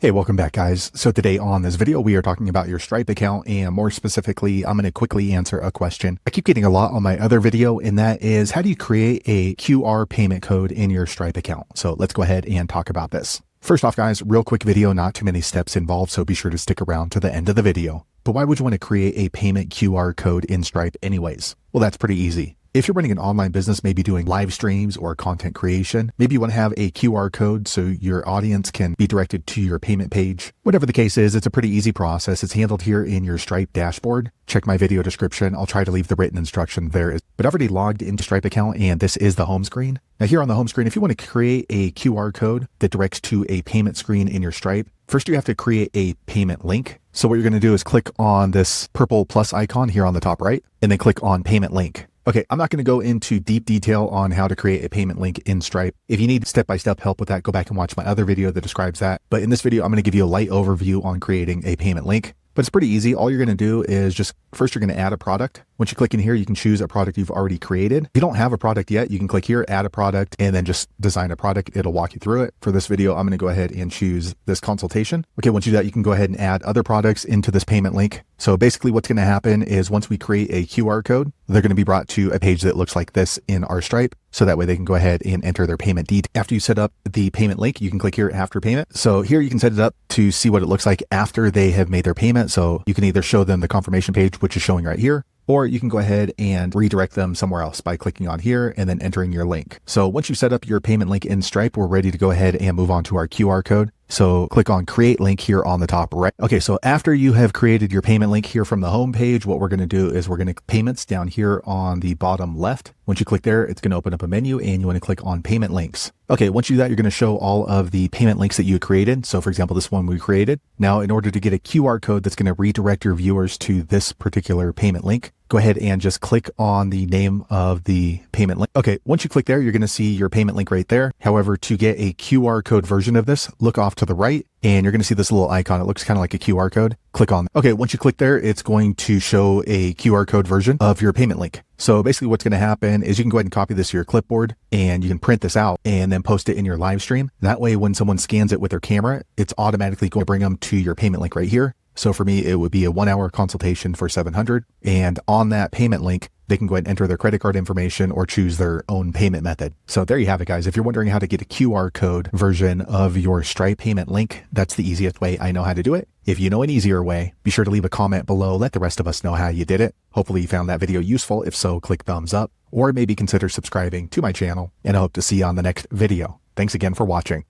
Hey, welcome back guys. So today on this video, we are talking about your Stripe account, and more specifically, I'm going to quickly answer a question I keep getting a lot on my other video, and that is, how do you create a QR payment code in your Stripe account? So let's go ahead and talk about this. First off guys, real quick video, not too many steps involved, so be sure to stick around to the end of the video. But why would you want to create a payment QR code in Stripe anyways? Well, that's pretty easy. If you're running an online business, maybe doing live streams or content creation, maybe you want to have a QR code so your audience can be directed to your payment page. Whatever the case is, it's a pretty easy process. It's handled here in your Stripe dashboard. Check my video description. I'll try to leave the written instruction there. But I've already logged into Stripe account, and this is the home screen. Now here on the home screen, if you want to create a QR code that directs to a payment screen in your Stripe, first you have to create a payment link. So what you're going to do is click on this purple plus icon here on the top right, and then click on payment link. Okay, I'm not going to go into deep detail on how to create a payment link in Stripe. If you need step-by-step help with that, go back and watch my other video that describes that. But in this video, I'm going to give you a light overview on creating a payment link. But it's pretty easy. All you're going to do is first you're going to add a product. Once you click in here, you can choose a product you've already created. If you don't have a product yet, you can click here, add a product, and then just design a product. It'll walk you through it. For this video, I'm going to go ahead and choose this consultation. Okay, once you do that, you can go ahead and add other products into this payment link. So basically what's going to happen is once we create a QR code, they're going to be brought to a page that looks like this in our Stripe. So that way they can go ahead and enter their payment details. After you set up the payment link, you can click here after payment. So here you can set it up to see what it looks like after they have made their payment. So you can either show them the confirmation page, which is showing right here, or you can go ahead and redirect them somewhere else by clicking on here and then entering your link. So once you set up your payment link in Stripe, we're ready to go ahead and move on to our QR code. So click on create link here on the top right. Okay, so after you have created your payment link here from the home page, what we're going to do is we're going to payments down here on the bottom left. Once you click there, it's going to open up a menu, and you want to click on payment links. Okay, once you do that, you're going to show all of the payment links that you created. So for example, this one we created. Now, in order to get a QR code that's going to redirect your viewers to this particular payment link, go ahead and just click on the name of the payment link. Okay, once you click there, you're going to see your payment link right there. However, to get a QR code version of this, look off to the right, and you're going to see this little icon. It looks kind of like a QR code. Click on. Okay, once you click there, it's going to show a QR code version of your payment link. So basically what's going to happen is you can go ahead and copy this to your clipboard, and you can print this out and then post it in your live stream. That way, when someone scans it with their camera, it's automatically going to bring them to your payment link right here. So for me, it would be a 1-hour consultation for $700. And on that payment link, they can go ahead and enter their credit card information or choose their own payment method. So there you have it, guys. If you're wondering how to get a QR code version of your Stripe payment link, that's the easiest way I know how to do it. If you know an easier way, be sure to leave a comment below. Let the rest of us know how you did it. Hopefully you found that video useful. If so, click thumbs up, or maybe consider subscribing to my channel, and I hope to see you on the next video. Thanks again for watching.